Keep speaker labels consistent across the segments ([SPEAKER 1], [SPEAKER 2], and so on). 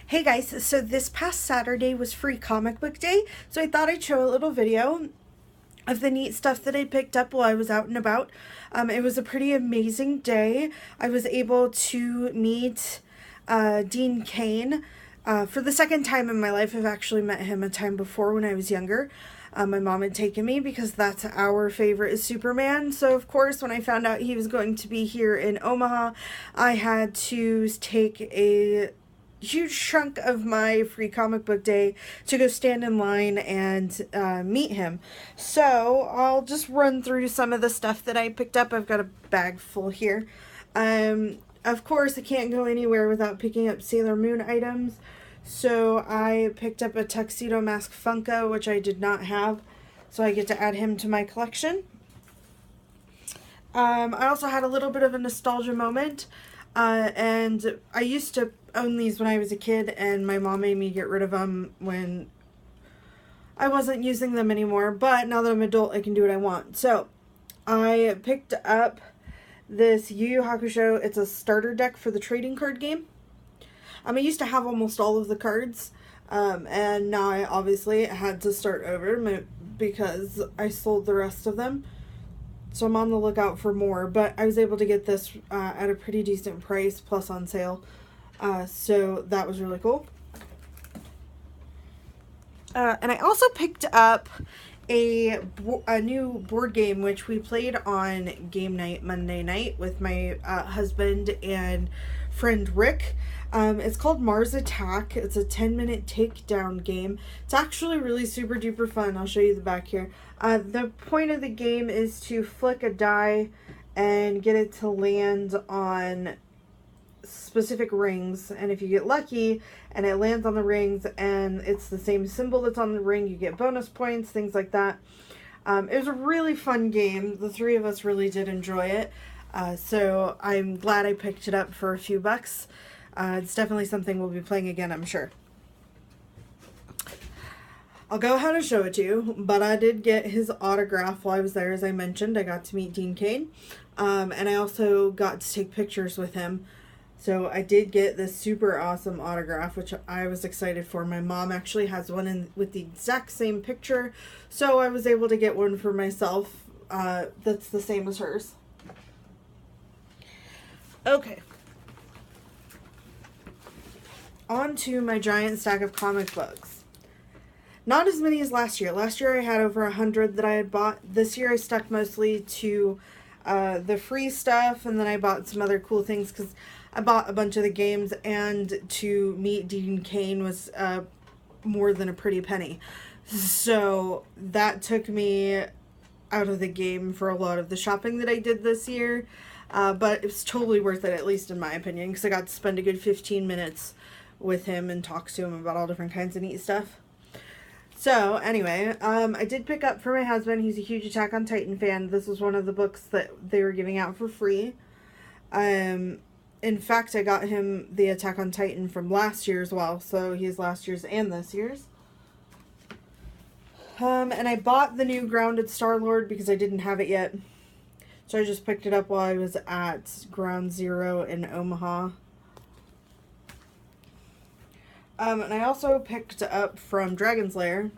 [SPEAKER 1] Hey guys, so this past Saturday was free comic book day, so I thought I'd show a little video of the neat stuff that I picked up while I was out and about. It was a pretty amazing day. I was able to meet Dean Cain for the second time in my life. I've actually met him a time before when I was younger. My mom had taken me because that's our favorite is Superman. So of course, when I found out he was going to be here in Omaha, I had to take a huge chunk of my free comic book day to go stand in line and meet him. So I'll just run through some of the stuff that I picked up. I've got a bag full here. Of course, I can't go anywhere without picking up Sailor Moon items. So I picked up a Tuxedo Mask Funko, which I did not have. So I get to add him to my collection. I also had a little bit of a nostalgia moment. And I used to own these when I was a kid, and my mom made me get rid of them when I wasn't using them anymore. But now that I'm an adult, I can do what I want. So I picked up this Yu Hakusho. It's a starter deck for the trading card game. I used to have almost all of the cards, and now I obviously had to start over because I sold the rest of them. So I'm on the lookout for more, but I was able to get this at a pretty decent price, plus on sale. So that was really cool. And I also picked up a new board game, which we played on game night Monday night with my husband and friend Rick. It's called Mars Attack. It's a 10-minute takedown game. It's actually really super duper fun. I'll show you the back here. The point of the game is to flick a die and get it to land on specific rings, and if you get lucky and it lands on the rings and it's the same symbol that's on the ring, you get bonus points, things like that. It was a really fun game. The three of us really did enjoy it, so I'm glad I picked it up for a few bucks. It's definitely something we'll be playing again, I'm sure. I'll go ahead and show it to you, but I did get his autograph while I was there. As I mentioned, I got to meet Dean Cain, and I also got to take pictures with him. So I did get this super awesome autograph, which I was excited for. My mom actually has one with the exact same picture, so I was able to get one for myself that's the same as hers. Okay. On to my giant stack of comic books. Not as many as last year. Last year I had over 100 that I had bought. This year I stuck mostly to the free stuff, and then I bought some other cool things because I bought a bunch of the games, and to meet Dean Cain was more than a pretty penny. So that took me out of the game for a lot of the shopping that I did this year. But it was totally worth it, at least in my opinion, because I got to spend a good 15 minutes with him and talk to him about all different kinds of neat stuff. So anyway, I did pick up for my husband. He's a huge Attack on Titan fan. This was one of the books that they were giving out for free. In fact, I got him the Attack on Titan from last year as well. So he's last year's and this year's. And I bought the new Grounded StarLord because I didn't have it yet. So I just picked it up while I was at Ground Zero in Omaha. And I also picked up from Dragon's Lair.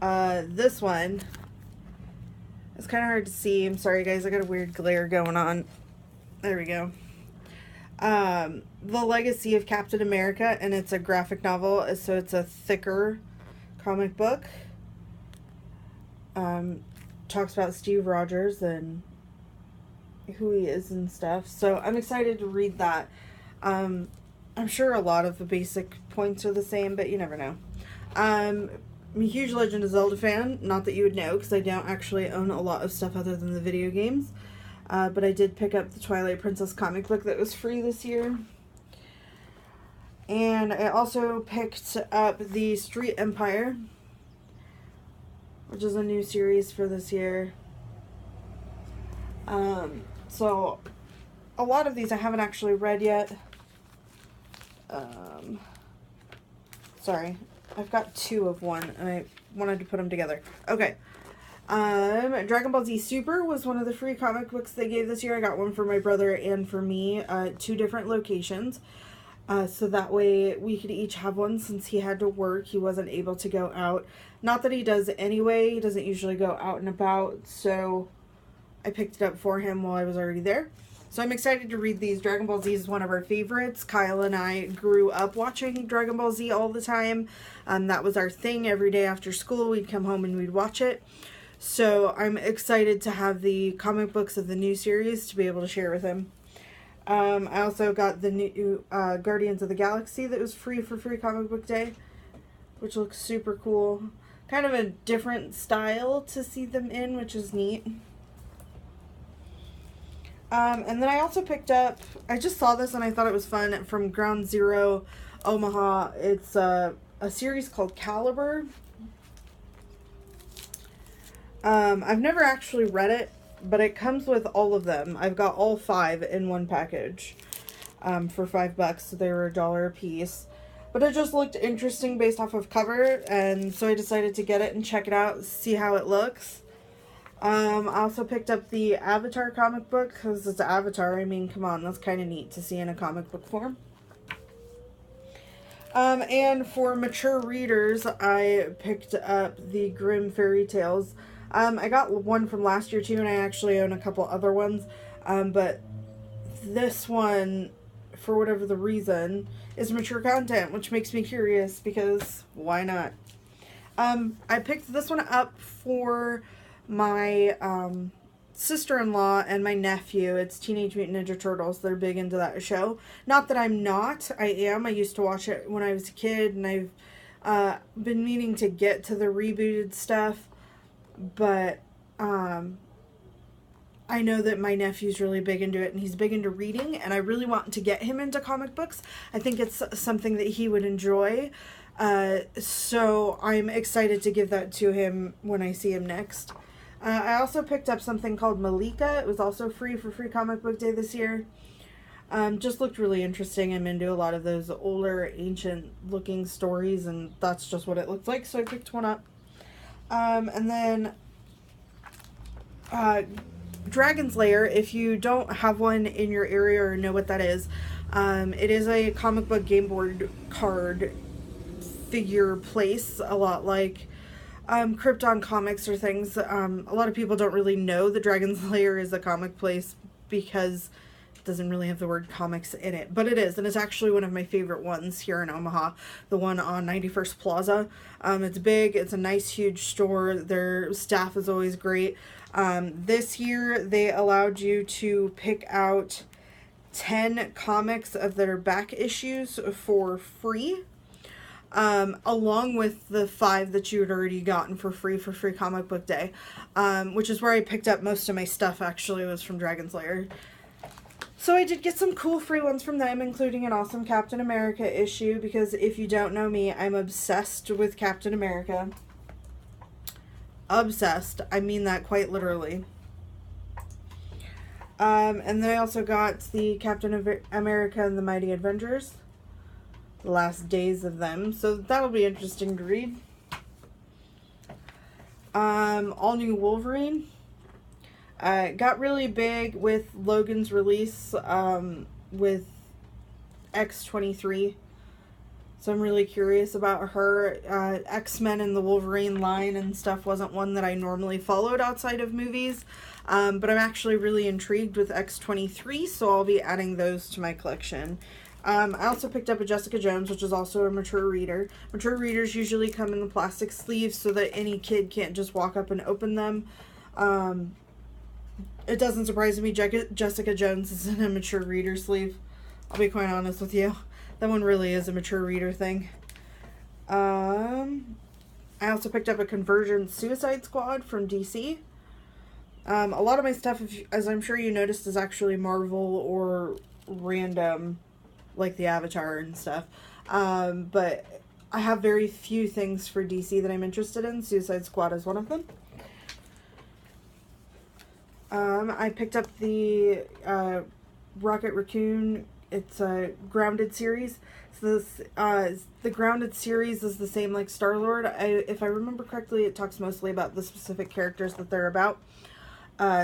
[SPEAKER 1] This one. It's kind of hard to see. I'm sorry, guys. I got a weird glare going on. There we go. The Legacy of Captain America, and it's a graphic novel, so it's a thicker comic book. Talks about Steve Rogers and who he is and stuff. So I'm excited to read that. I'm sure a lot of the basic points are the same, but you never know. I'm a huge Legend of Zelda fan. Not that you would know, because I don't actually own a lot of stuff other than the video games. But I did pick up the Twilight Princess comic book that was free this year. And I also picked up the Street Empire, which is a new series for this year. So a lot of these I haven't actually read yet. Sorry, I've got two of one, and I wanted to put them together. Okay. Dragon Ball Z Super was one of the free comic books they gave this year. I got one for my brother and for me, two different locations. So that way we could each have one since he had to work. He wasn't able to go out. Not that he does anyway. He doesn't usually go out and about. So I picked it up for him while I was already there. So I'm excited to read these. Dragon Ball Z is one of our favorites. Kyle and I grew up watching Dragon Ball Z all the time. That was our thing. Every day after school, we'd come home and we'd watch it. So I'm excited to have the comic books of the new series to be able to share with him. I also got the new Guardians of the Galaxy that was free for Free Comic Book Day, which looks super cool. Kind of a different style to see them in, which is neat. And then I also picked up, I just saw this and I thought it was fun, from Ground Zero, Omaha. It's a series called Calibre. I've never actually read it, but it comes with all of them. I've got all 5 in one package for $5, so they were $1 a piece. But it just looked interesting based off of cover, and so I decided to get it and check it out, see how it looks. I also picked up the Avatar comic book, because it's Avatar. I mean, come on, that's kind of neat to see in a comic book form. And for mature readers, I picked up the Grimm Fairy Tales. I got one from last year too, and I actually own a couple other ones. But this one, for whatever the reason, is mature content, which makes me curious because why not? I picked this one up for my sister-in-law and my nephew. It's Teenage Mutant Ninja Turtles. They're big into that show. Not that I'm not. I am. I used to watch it when I was a kid, and I've been meaning to get to the rebooted stuff. But I know that my nephew's really big into it, and he's big into reading, and I really want to get him into comic books. I think it's something that he would enjoy. So I'm excited to give that to him when I see him next. I also picked up something called Malika. It was also free for Free Comic Book Day this year. Just looked really interesting. I'm into a lot of those older, ancient-looking stories, and that's just what it looked like, so I picked one up. And then Dragon's Lair, if you don't have one in your area or know what that is, it is a comic book game board card figure place, a lot like Krypton Comics or things. A lot of people don't really know that Dragon's Lair is a comic place because it doesn't really have the word comics in it, but it is, and it's actually one of my favorite ones here in Omaha, the one on 91st Plaza. It's big, it's a nice huge store, their staff is always great. This year they allowed you to pick out 10 comics of their back issues for free. Along with the 5 that you had already gotten for Free Comic Book Day, which is where I picked up most of my stuff, actually, was from Dragon's Lair. So I did get some cool free ones from them, including an awesome Captain America issue, because if you don't know me, I'm obsessed with Captain America. Obsessed. I mean that quite literally. And then I also got the Captain America and the Mighty Avengers. The last days of them, so that'll be interesting to read. All new Wolverine. Got really big with Logan's release with X-23, so I'm really curious about her. X-Men and the Wolverine line and stuff wasn't one that I normally followed outside of movies, but I'm actually really intrigued with X-23, so I'll be adding those to my collection. I also picked up a Jessica Jones, which is also a mature reader. Mature readers usually come in the plastic sleeves so that any kid can't just walk up and open them. It doesn't surprise me Jessica Jones is in a mature reader sleeve. I'll be quite honest with you. That one really is a mature reader thing. I also picked up a Convergent Suicide Squad from DC. A lot of my stuff, as I'm sure you noticed, is actually Marvel or random, like the Avatar and stuff. But I have very few things for DC that I'm interested in. Suicide Squad is one of them. I picked up the Rocket Raccoon. It's a Grounded series. So this, the Grounded series is the same like Star-Lord. If I remember correctly, it talks mostly about the specific characters that they're about.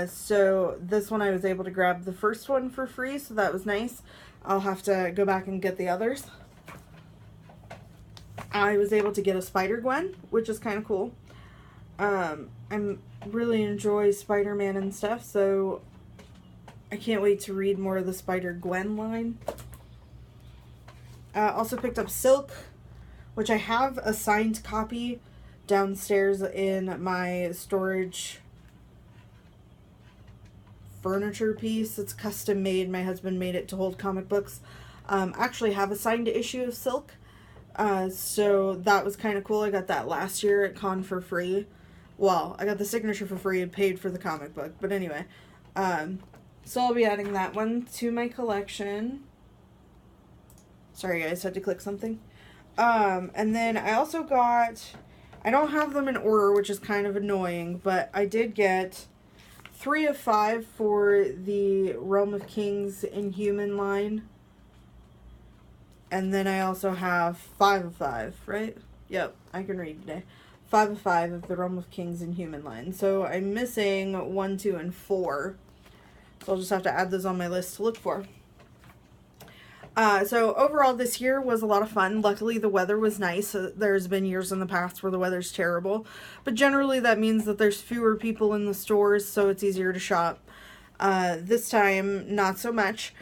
[SPEAKER 1] So this one I was able to grab the first one for free, so that was nice. I'll have to go back and get the others. I was able to get a SpiderGwen, which is kind of cool. I really enjoy Spider-Man and stuff, so I can't wait to read more of the SpiderGwen line. Also picked up Silk, which I have a signed copy downstairs in my storage furniture piece. It's custom made. My husband made it to hold comic books. Actually have a signed issue of Silk. So that was kind of cool. I got that last year at con for free. Well, I got the signature for free and paid for the comic book. But anyway, so I'll be adding that one to my collection. Sorry guys, had to click something. And then I also got, I don't have them in order, which is kind of annoying, but I did get 3 of 5 for the Realm of Kings Inhuman line. And then I also have 5 of 5, right? Yep, I can read today. 5 of 5 of the Realm of Kings Inhuman line. So I'm missing 1, 2, and 4. So I'll just have to add those on my list to look for. So overall this year was a lot of fun. Luckily the weather was nice. There's been years in the past where the weather's terrible. But generally that means that there's fewer people in the stores, so it's easier to shop. This time, not so much.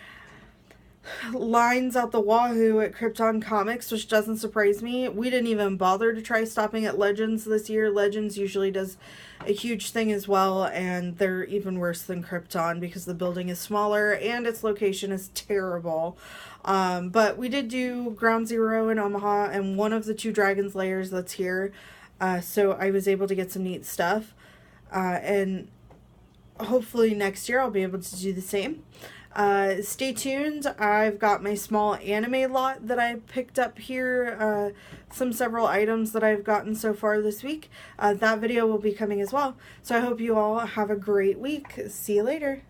[SPEAKER 1] Lines out the wahoo at Krypton Comics, which doesn't surprise me. We didn't even bother to try stopping at Legends this year. Legends usually does a huge thing as well, and they're even worse than Krypton because the building is smaller and its location is terrible. But we did do Ground Zero in Omaha and one of the 2 Dragon's Lairs that's here. So I was able to get some neat stuff. And hopefully next year I'll be able to do the same. Stay tuned. I've got my small anime lot that I picked up here, several items that I've gotten so far this week. That video will be coming as well. So I hope you all have a great week. See you later.